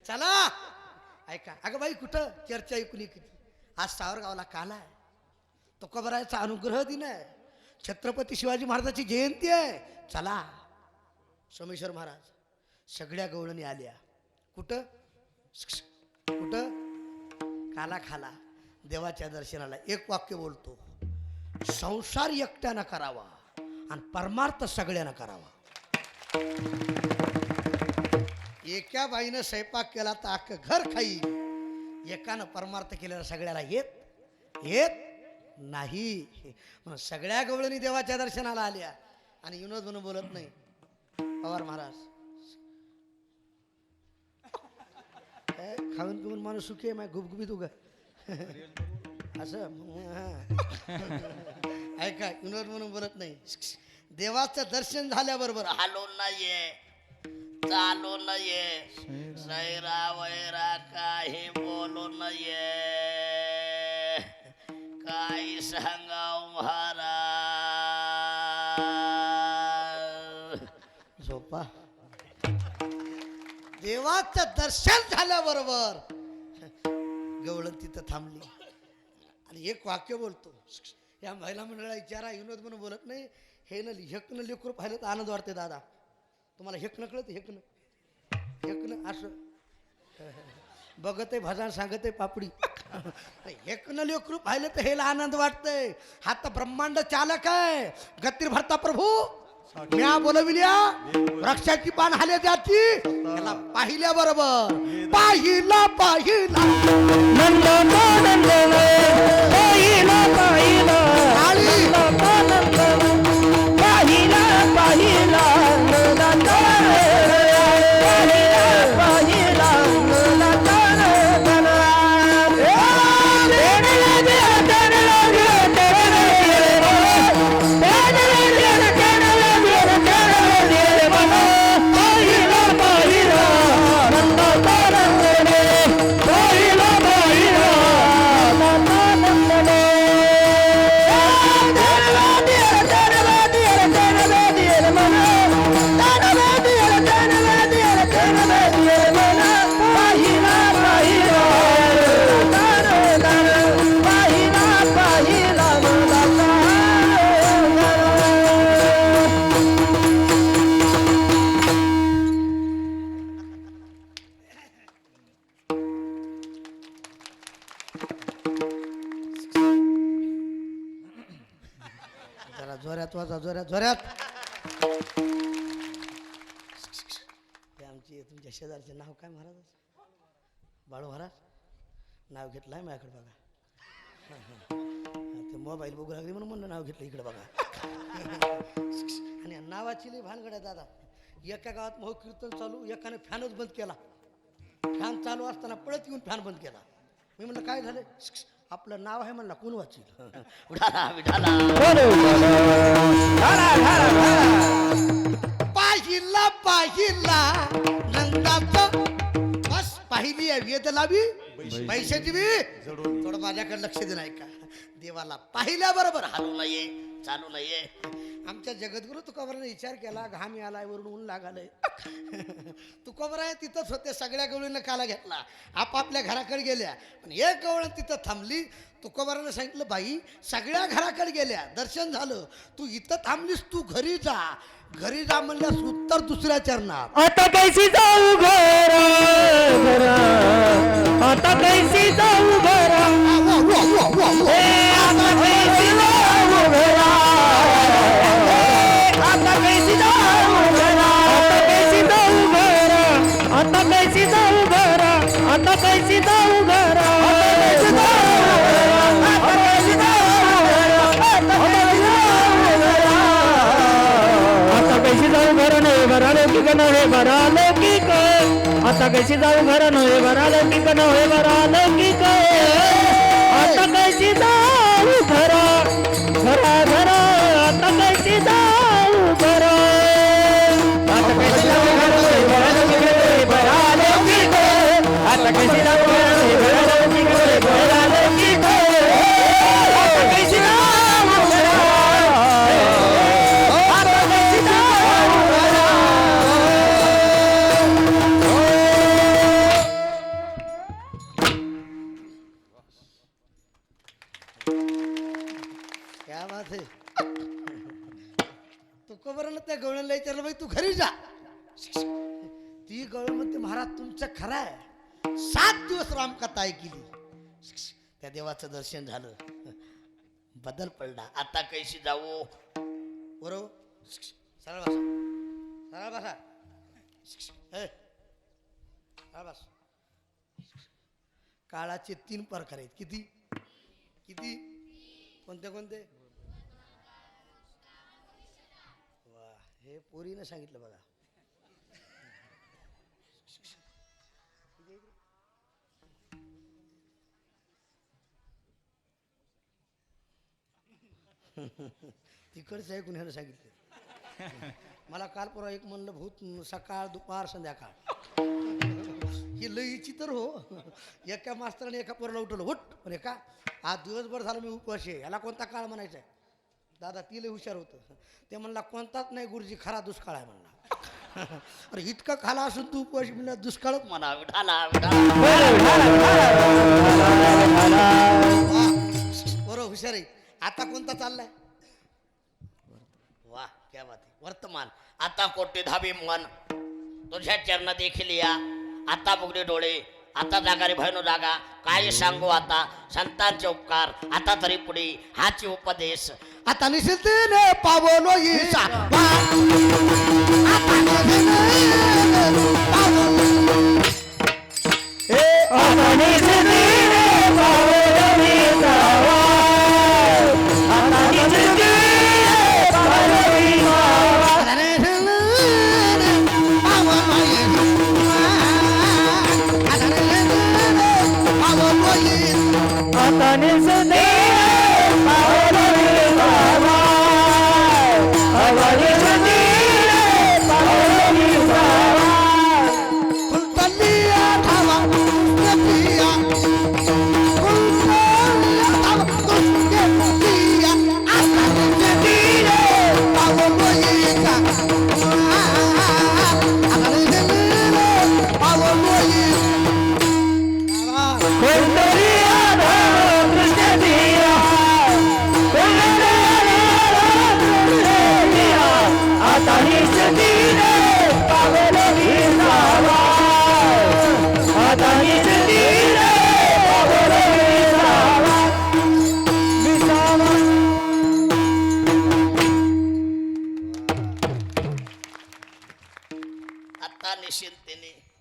चला ऐका. अगं बाई कुठं चर्चा ऐकून किती. आज सावरगावला काल आहे, तुकोबरायाचा अनुग्रह दिन आहे, छत्रपती शिवाजी महाराजाची जयंती आहे. चला. सोमेश्वर महाराज सगळ्या गवळणी आल्या. कुठं कुठं काला खाला देवाच्या दर्शनाला. एक वाक्य बोलतो, संसार एकट्यानं करावा आणि परमार्थ सगळ्यांना करावा. एका बाईनं स्वयंपाक केला तर अख्खं घर खाई, एकानं परमार्थ केलेला सगळ्याला येत नाही. म्हणून सगळ्या गवळणी देवाच्या दर्शनाला आल्या. आणि विनोद म्हणून बोलत नाही पवार महाराज. खाऊन पिऊन माणूस सुखी आहे, माय गुबगुबी तू ग असं. ऐका, विनोद म्हणून बोलत नाही. देवाचं दर्शन झाल्याबरोबर हालो नाहीये, चालू नाहीये, सैरा वैरा काही बोलू नाहीये, काही सांगाव महाराज. झोपा. देवाचं दर्शन झाल्याबरोबर गवळण तिथं थांबली आणि एक वाक्य बोलतो. या महिला मंडळाला विचारा, विनोद म्हणून बोलत नाही. हे न हेकनं लेकरू पाहिलं तर आनंद वाटते दादा. तुम्हाला हेकणं कळत? हेकणं असं बघत आहे, भजन सांगत आहे पापडी. हेकणं लेकरू पाहिलं तर हेला आनंद वाटतंय. हा तर ब्रह्मांड चालक आहे, गतीर भरता प्रभू म्या बोलविल्या वृक्षाची पान हाले जाती. त्याला पाहिल्या बरोबर पाहिला पाहिला जोरात वाजा, जोरात. आमची तुमच्या शेजारचे नाव काय महाराज? बाळू महाराज नाव घेतलं आहे माझ्याकडे बघा. ते मोबाईल बघू लागले म्हणून म्हणलं नाव घेतलं इकडे बघा. आणि नावाची लई भानगड आहे दादा. एका गावात मोह कीर्तन चालू, एकाने फॅनच बंद केला. फॅन चालू असताना पळत येऊन फॅन बंद केला. मी म्हणलं काय झालं? आपलं नाव आहे म्हणला, कोण वाचील? पाहिला पाहिला नंदाचं बस पाहिली आहे वेद लावी पैशाची बी थोडं माझ्याकडे लक्ष दे नाही का. देवाला पाहिल्या बरोबर हालू नाहीये, चालू नाहीये. आमच्या जगद्गुरु तुकोबराने विचार केला, घामी आलाय वरून ऊन लागालय. तुकोबराय तिथंच होते, सगळ्या गवळीनं काला घेतला, आपापल्या घराकडे गेल्या. पण एक गवळण तिथं थांबली. तुकोबराने सांगितलं, बाई सगळ्या घराकडे गेल्या, दर्शन झालं, तू इथं थांबलीस, तू घरी जा. घरी जा म्हणल्यास उत्तर दुसऱ्या चरणात. आता कैसी जाऊ घरा, आता कैसी जाऊ घरा, आता कैसी जाऊ घरा, आता कैसी जाऊ घरा, आता कैसी जाऊ घरा, आता कैसी जाऊ घरा, आता कैसी जाऊ घरा नव्हे भरालौकिक नव्हे भरालौकिक. आता कैसी जाऊ घरा नव्हे भरालौकिक नव्हे भरालौकिक. आता कैसी जाऊ घरा घरा घरा, आता कैसी जाऊ घरा, आता कैसी जाऊ घरा नव्हे भरालौकिक नव्हे भरालौकिक. आता कैसी जाऊ घरा नव्हे भरालौकिक नव्हे भरालौकिक. आता कैसी जाऊ घरा, आता कैसी जाऊ घरा. बात आहे. तू बरं ना त्या गवळणला विचारलं बाई तू घरी जा. ती गवळ म्हणते महाराज तुमचं खरं आहे, 7 दिवस रामकथा ऐकली. त्या देवाचं दर्शन झालं, बदल पडला. आता कैशी जाऊ बरोबर. सरळ बसा, सरळ बसा, सरळ बस. काळाचे 3 प्रकार आहेत. किती किती कोणते कोणते? वा, हे पोरीनं सांगितलं बघा. तिकडचं आहे कुणाला सांगितलं. मला काल परवा एक म्हणलं भूत सकाळ दुपार संध्याकाळ. ही लईची तर हो. एका मास्तराने एका पोराला उठवलं उठ पण एका आज दिवसभर झालं मी उपवास आहे, याला कोणता काळ म्हणायचा आहे. दादा ती लई हुशार होतं. ते म्हणला कोणताच नाही गुरुजी, खरा दुष्काळ आहे म्हणला. अरे इतकं खाला असून तू उपवास म्हणला दुष्काळच म्हणा. बरोबर हुशार आहे. आता कोणता चाललाय? वा क्या बात आहे. वर्तमान. आता कोटी धाबी मन तुझ्या चरण देखील या. आता बुगडे डोळे, आता जागा रे भयनो जागा. काय सांगू आता संतांचे उपकार. आता तरी पुढे हाची उपदेश. आता निश्चितीने पावलो ईशा.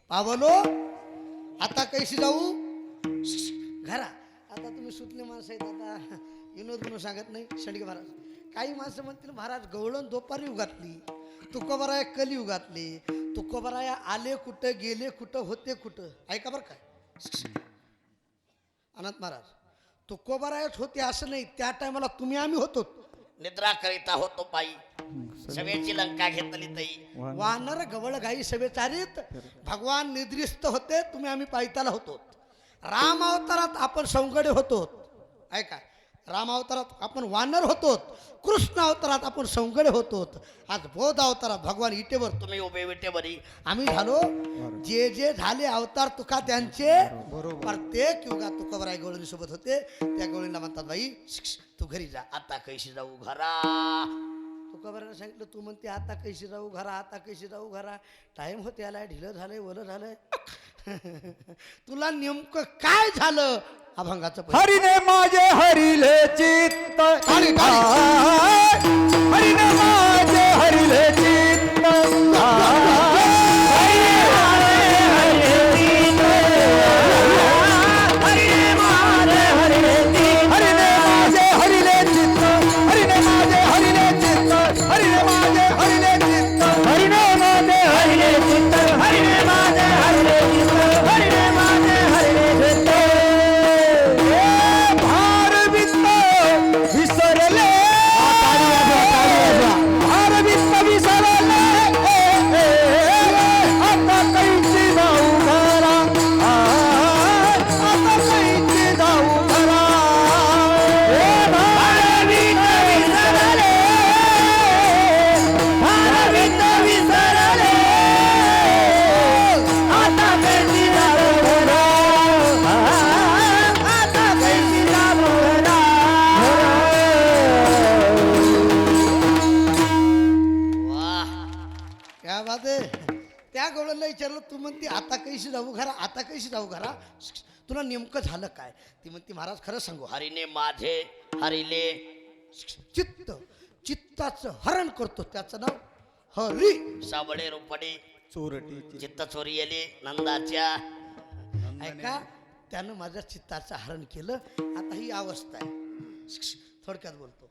आता पावलो. आता कैशी जाऊ घरा. आता तुम्ही सुटले माणसं आहेत. आता विनोद म्हणून सांगत नाही शेंडगे महाराज. काही माणसं म्हणतील महाराज गवळण दुपारी युगातली, तुकोबराया कली युगातली. तुकोबराया आले कुठं, गेले कुठं, होते कुठं. ऐका बरं काय अनंत महाराज. तुकोबरायाच होते असं नाही. त्या टायमाला तुम्ही आम्ही होतो. निद्रा करिता होतो पायी, सवेची लंका घेतली तई. वानर गवळ गाई सवे चारीत. भगवान निद्रिस्त होते, तुम्ही आम्ही पायताला होतो. राम अवतारात आपण सौंगडे होतो. ऐका, राम अवतारात आपण वानर होतो. कृष्ण अवतारात आपण सौंगडे होतो. आज बौद्ध अवतारात भगवान इटेवर, तुम्ही उभे विटेवरी. आम्ही झालो जे जे झाले अवतार तुका त्यांचे. प्रत्येक युगात तुकोबराय गवळणी सोबत होते. त्या गवळीला म्हणतात बाई तू घरी जा. आता कैशी जाऊ घरा. तुकोबरायला सांगितलं तू म्हणते आता कैशी जाऊ घरा, आता कैशी जाऊ घरा. टाइम होते आलाय, ढिलं झालंय, ओलं झालंय. तुला नेमकं काय झालं? अभंगाचं हरिने माझे हरिले चित्त. हरिने माझे हरिले चित्त. विसरले भारवित विसरले. घरा आता कशी जाऊ घरा तुला नेमकं झालं काय ती म्हणते महाराज खरं सांगू हरीने माझे हरिले चित्त चित्ताचं हरण करतो त्याचं नाव हरी साबळे रुपडे चोरटी चित्त चोरी येले नंदाच्या ऐका त्यानं माझ्या चित्ताचं हरण केलं आता ही अवस्था आहे थोडक्यात बोलतो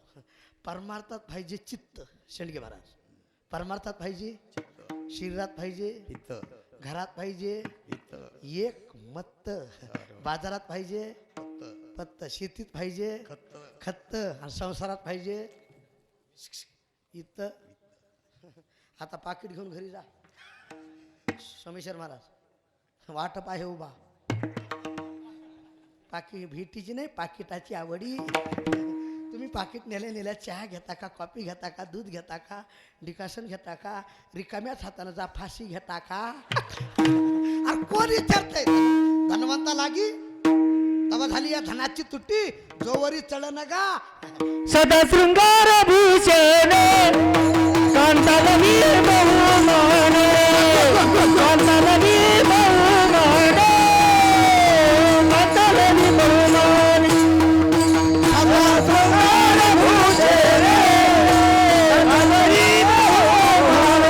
परमार्थात पाहिजे चित्त शेंडगे महाराज परमार्थात पाहिजे शरीरात पाहिजे घरात पाहिजे एक मत्त बाजारात पाहिजे पत्त शेतीत पाहिजे खत्त आणि संसारात पाहिजे इथं आता पाकिट घेऊन घरी जा सोमेश्वर महाराज वाटप आहे उभा पाकिट भेटीची नाही पाकिटाची आवडी तुम्ही पाकिट नेल्या चहा घेता का कॉफी घेता का दूध घेता का डिकाशन घेता का रिकाम्याच हातानं जा फाशी घेता का अरे कोण विचारतंय धनवंता लागी तवा झाली या धनाची तुटी जोवरी चढ नगा सदा शृंगार भूषण कांतालवी बहुमान कांतालवी बहुमान कांतालवी बहुमान सदा शृंगार भूषण कांतालवी बहुमान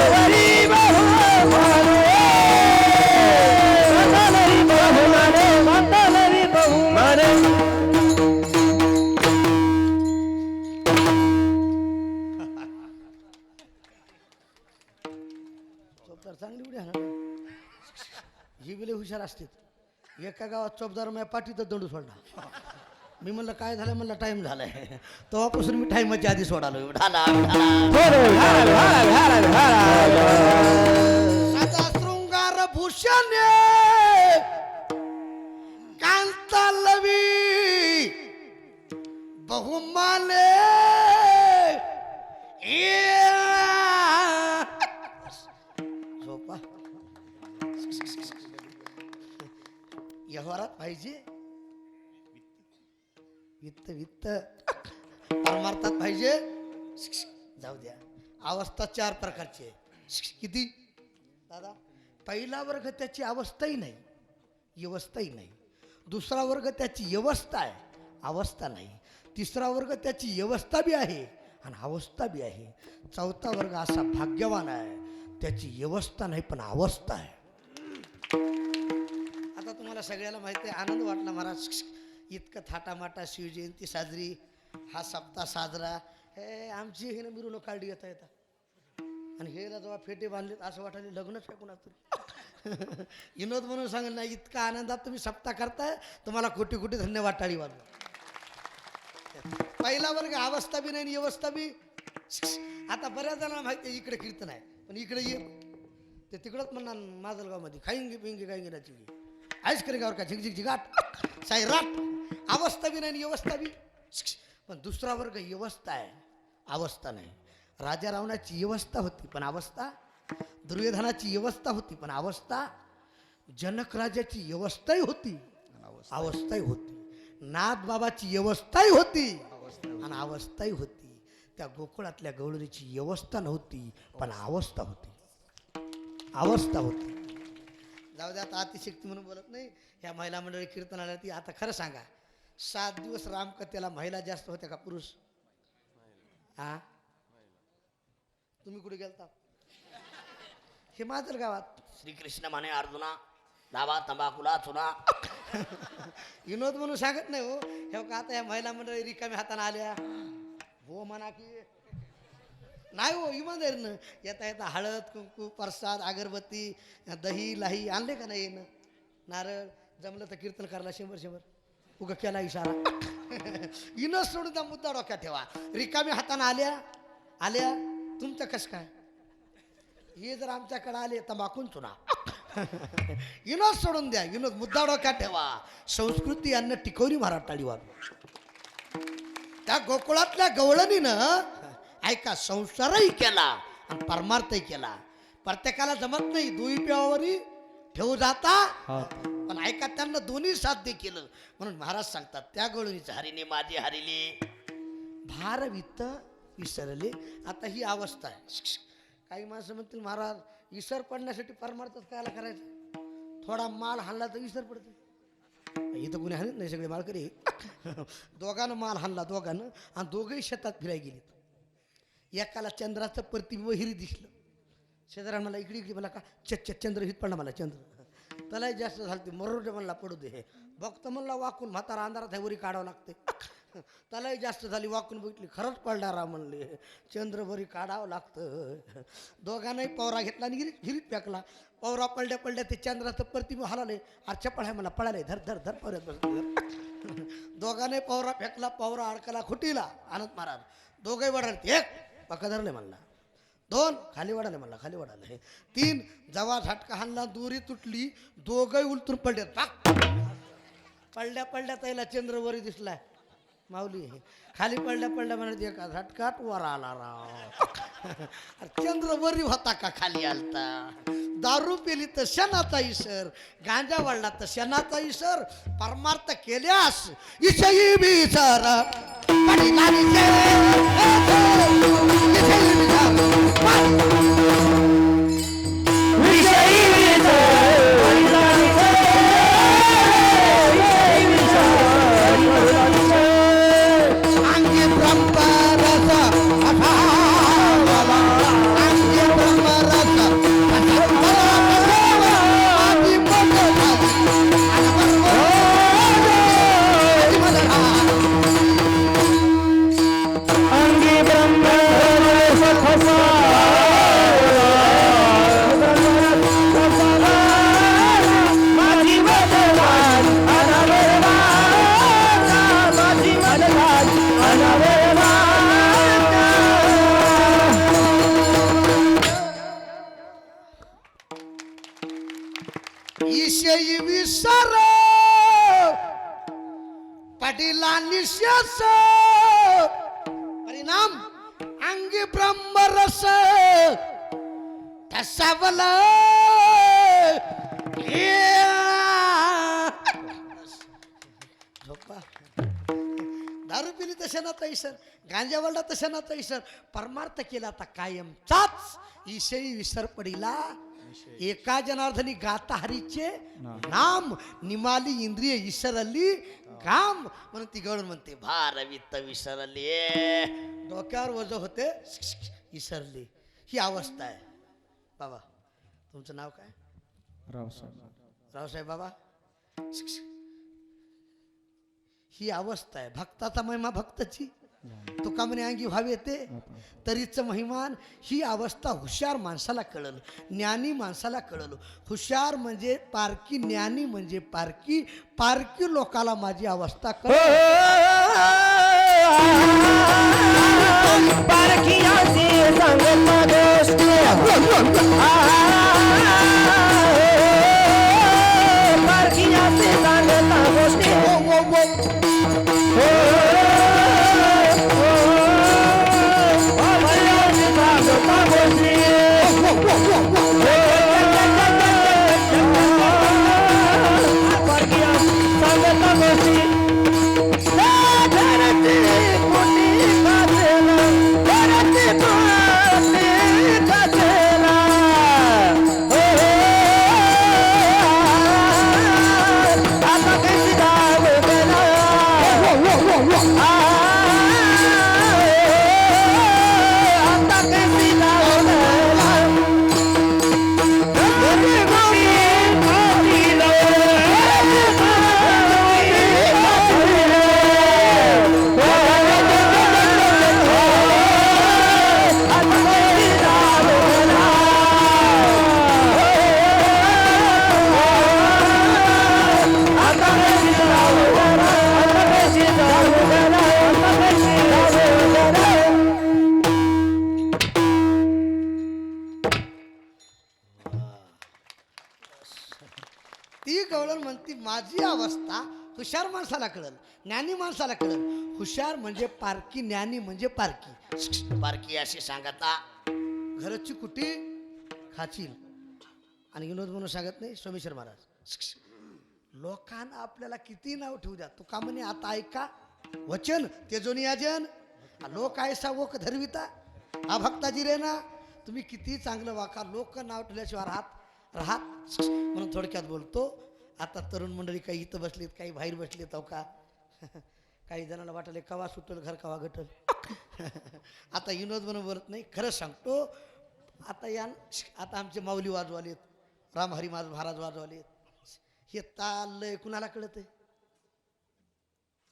कांतालवी बहुमान कांतालवी बहुमान कांतालवी बहुमान चोपदार चांगली उडी आहे ना ही बिले हुशार असते एका गावात चोपदार माझ्या पाठीत दंडू सोडला मी म्हणलं काय झालं म्हणलं टाइम झालाय तेव्हापासून मी टाइमच्या आधी सोडालो ढाला सदा शृंगार भूषण कांतालवी बहुमाने झोपा व्यवहारात पाहिजे वित्त वित्त परमार्थात पाहिजे जाऊ द्या अवस्था 4 प्रकारची आहे किती दादा पहिला वर्ग त्याची अवस्थाही नाही व्यवस्थाही नाही दुसरा वर्ग त्याची व्यवस्था आहे अवस्था नाही तिसरा वर्ग त्याची व्यवस्था बी आहे आणि अवस्था बी आहे चौथा वर्ग असा भाग्यवान आहे त्याची व्यवस्था नाही पण अवस्था आहे आता तुम्हाला सगळ्याला माहिती आहे आनंद वाटला महाराज इतकं थाटामाटा शिवजयंती साजरी हा सप्ताह साजरा हे आमची हे मिरवणूक काढली येता येतात आणि हेला जेव्हा फेटे बांधलेत असं वाटायला लग्नच आहे कुणातून विनोद म्हणून सांगेल नाही इतका आनंदात तुम्ही सप्ताह करताय तुम्हाला कोटी कोटी धन्यवाद टाळी वाजवा पहिला वर्ग अवस्था बी नाही व्यवस्था बी आता बऱ्याच जणांना माहिती आहे इकडे कीर्तन आहे पण इकडे ये ते तिकडंच म्हणणार माजलगावमध्ये खाईंगे पिंगे खाईंगे ना चिंगे आईस करे गावर का झिकझिक झिगाट साईराट अवस्था बी नाही व्यवस्था बी पण दुसरा वर्ग व्यवस्था आहे अवस्था नाही राजा रावणाची व्यवस्था होती पण अवस्था दुर्योधनाची व्यवस्था होती पण अवस्था जनक राजाची व्यवस्थाही होती अवस्थाही होती नाथ बाबाची व्यवस्थाही होती आणि अवस्थाही होती त्या गोकुळातल्या गवळणीची व्यवस्था नव्हती पण अवस्था होती अवस्था होती जाऊ द्या आता अतिशक्ती म्हणून बोलत नाही ह्या महिला मंडळी कीर्तनाला ती आता खरं सांगा 7 दिवस रामकथेला महिला जास्त होत्या का पुरुष हा तुम्ही कुठे गेलता हे माझं गावात श्रीकृष्ण म्हणे अर्जुना धावा तंबाखूला चुना विनोद म्हणून सांगत नाही हो हे का आता ह्या महिला मंडळी रिकाम्या हाताने आल्या हो म्हणा की नाही हो इमानदारीनं येता येता हळद कुंकू प्रसाद अगरबत्ती दही लाही आणले का नाही नारळ जमलं तर कीर्तन करायला 100 उगा केला इशारा विनोद सोडून त्या मुद्दा डोक्यात ठेवा रिकाम्या हाताने आल्या तुमचं कसं काय हे जर आमच्याकडे आले तंबाखून चुना विनोद सोडून द्या विनोद मुद्दा डोक्यात ठेवा संस्कृती यांना टिकवली महाराष्ट्राडी वाद त्या गोकुळातल्या गवळणीनं ऐका संसारही केला आणि परमार्थही केला प्रत्येकाला जमत नाही दोही पेवावरी ठेवू जाता पण ऐका त्यांना दोन्ही साध्य केलं म्हणून महाराज सांगतात त्या गवळणीचं हरीने माझे हरिले भार वित्त विसरले आता ही अवस्था आहे काही माणसं म्हणतील महाराज इसर पडण्यासाठी परमार्थच कायला करायचं थोडा माल हाणला तर इसर पडते इथं कुणी हाणत नाही सगळे माळकरी दोघांनं माल हाणला दोघांनं आणि दोघंही शेतात फिरायला गेलीत एकाला चंद्राचं प्रतिबिंब हिरी दिसलं शेजाऱ्या मला इकडे इकडे मला का चंद्र हित पडला मला चंद्र त्यालाही जास्त झालं ते मरोडे म्हणला पडू दे बघतं म्हणला वाकून म्हातारा अंधारात आहे वरी काढावं लागते त्यालाही जास्त झाली वाकून बघितली खरंच पडणारा म्हणले चंद्र वरी काढावं लागतं दोघांनाही पवरा घेतला आणि हिरीत फेकला पवरा पडल्या पडल्या ते चंद्राचं प्रतिबिंब हलाले अरे चपळ आहे मला पळाले धर धर धर पवऱ्यात बसले दोघांनाही पवरा फेकला पवरा अडकला खुटीला आनंद महाराज दोघंही वडाले एक पक्का धरले म्हणला दोन खाली वडाले म्हणला खाली वडाले तीन जवा झटका हाणला दोरी तुटली दोघंही उलटून पडले पडल्या पडल्या त्याला चंद्र वरी दिसलाय माऊली खाली पडल्या पडल्या म्हणत एका झटकात वर आला राव चंद्र वरी होता का खाली आलता दारू पेली तर शनाचा इसर गांजा वाढला तर शनाचा इसर परमार्थ केल्यास इशई विसर ईशई विसर पडिला निशस परिणाम अंगी ब्रह्मरस ठसावल झोपा दारू पिली तशा नाता ईश्वर गांजा वळला तशा नाता ईश्वर परमार्थ केला आता कायमचाच ईशई विसर पडिला एका जनार्दनी गाता हरीचे नाम निमाली इंद्रिय विसरली काम म्हणून ती गळून म्हणते भारवित विसरले डोक्यावर वज होते विसरली ही अवस्था आहे बाबा तुमचं नाव काय रावसाहेब बाबा ही अवस्था आहे भक्ताचा महिमा भक्ताची तुका म्हणे अंगी भाव येते तरीच महिमान ही अवस्था हुशार माणसाला कळल ज्ञानी माणसाला कळल हुशार म्हणजे पारकी ज्ञानी म्हणजे पारकी पारकी लोकाला माझी अवस्था कळल ती गवळण म्हणती माझी अवस्था हुशार माणसाला कळल ज्ञानी माणसाला कळल हुशार म्हणजे पारकी ज्ञानी म्हणजे पारकी पारकी अशी सांगता घरची कुटी खाचील आणि विनोद म्हणून सांगत नाही सोमेश्वर महाराज लोकांना आपल्याला किती नाव ठेवू द्या तुका म्हणे आता ऐका वचन तेजोनी याजन लोक ऐसा वोक धरविता हा भक्ताजी रे ना तुम्ही किती चांगलं वाका, लोक नाव ठेवल्याशिवाय राहत म्हणून थोडक्यात बोलतो. आता तरुण मंडळी काही इथं बसलीत, काही बाहेर बसलीत, हो का. काही जणांना वाटले कवा सुटल घर कवा गटल. आता विनोद म्हणून बोलत नाही, खरंच सांगतो. आता आमचे माऊली वाजवालेत, रामहरी महाराज वाजवालेत. हे ताल लय कुणाला कळत आहे?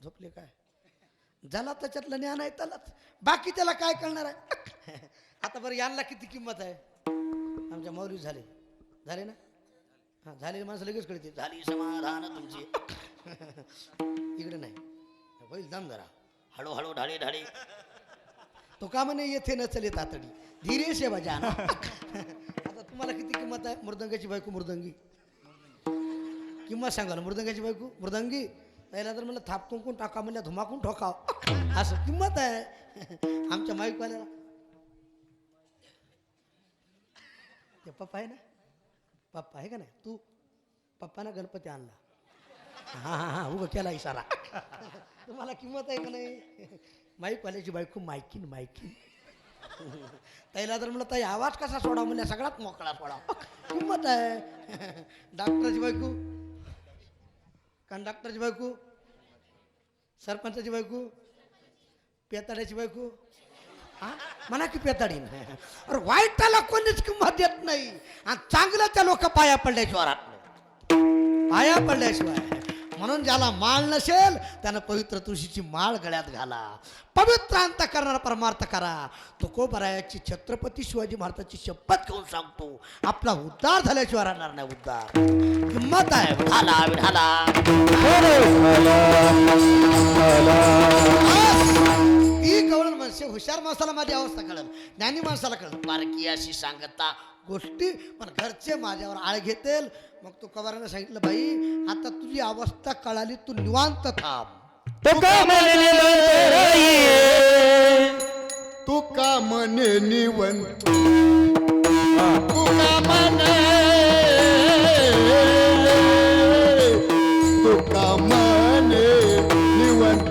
झोपले काय झाला त्याच्यातलं ज्ञान आहे त्यालाच, बाकी त्याला काय कळणार आहे. आता बरं यांना किती किंमत आहे? आमच्या माऊली झाले ना. हां झालेली माणसं लगेच कळते. झाली समाधान तुमची. इकडे नाही होईल दम जरा. हळूहळू ढाळी ढाळी. तो का म्हणे येथे न चले तातडी धीरे से बजा. आता तुम्हाला किती किंमत आहे? मृदंगाची बायको मृदंगी. किंमत सांगा ना. मृदंगाची बायको मृदंगी. पहिला तर मला थाप कुंकून टाका, म्हणल्या धुमाकून ठोकाव, असं किंमत आहे. आमच्या माईकवाल्याला ते पप्पा आहे ना, पप्पा आहे का नाही? तू पप्पानं गणपती आणला. हां हां हां उगं केला इशारा. तुम्हाला किंमत आहे का नाही? माईकवाल्याची बायको मायकीन. त्याला तर म्हणलं ताई आवाज कसा सोडा, म्हणल्या सगळ्यात मोकळा सोडा. किंमत आहे. डॉक्टरची बायको, कंडक्टरची बायको, सरपंचाची बायको, पेताड्याची बायको. हा म्हणा की पेताडीन. अरे वाईटाला कोणीच किंमत देत नाही, आणि चांगलं त्या लोक पाया पडल्याशिवाय पाया पडल्याशिवाय. म्हणून ज्याला माळ नसेल त्यानं पवित्र तुळशीची माळ गळ्यात घाला. पवित्र अंत करणारा परमार्थ करा. तुकोबरायाची छत्रपती शिवाजी महाराजांची शपथ घेऊन सांगतो, आपला उद्धार झाल्याशिवाय राहणार नाही. उद्धार किंमत आहे. विठाला विठाला. ती कळण म्हणजे हुशार माणसाला माझी अवस्था कळल, ज्ञानी माणसाला कळल. बारकी अशी सांगता गोष्टी पण घरचे माझ्यावर आळ घेतील. मग तो कवारानं सांगितलं, बाई आता तुझी अवस्था कळाली, तू निवांत थांब. तो का म्हणे तू का म्हणे निवंत, तू का म्हणे, तू का म्हणे निवंत.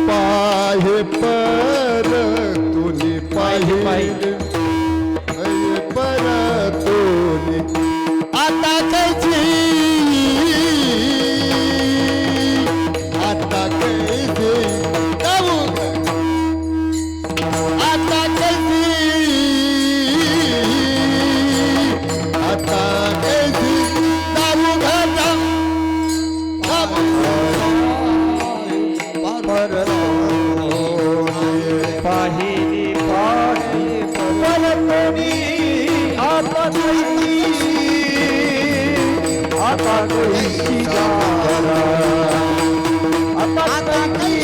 पाहे पर तुनी पाहिले पर तुनी आता कैसी, आता कैसी जाऊ, आता कैसी, आता कैसी जाऊ घाटा पाहिली पाहिली परतोनी आता कैसी गारा, आता कैसी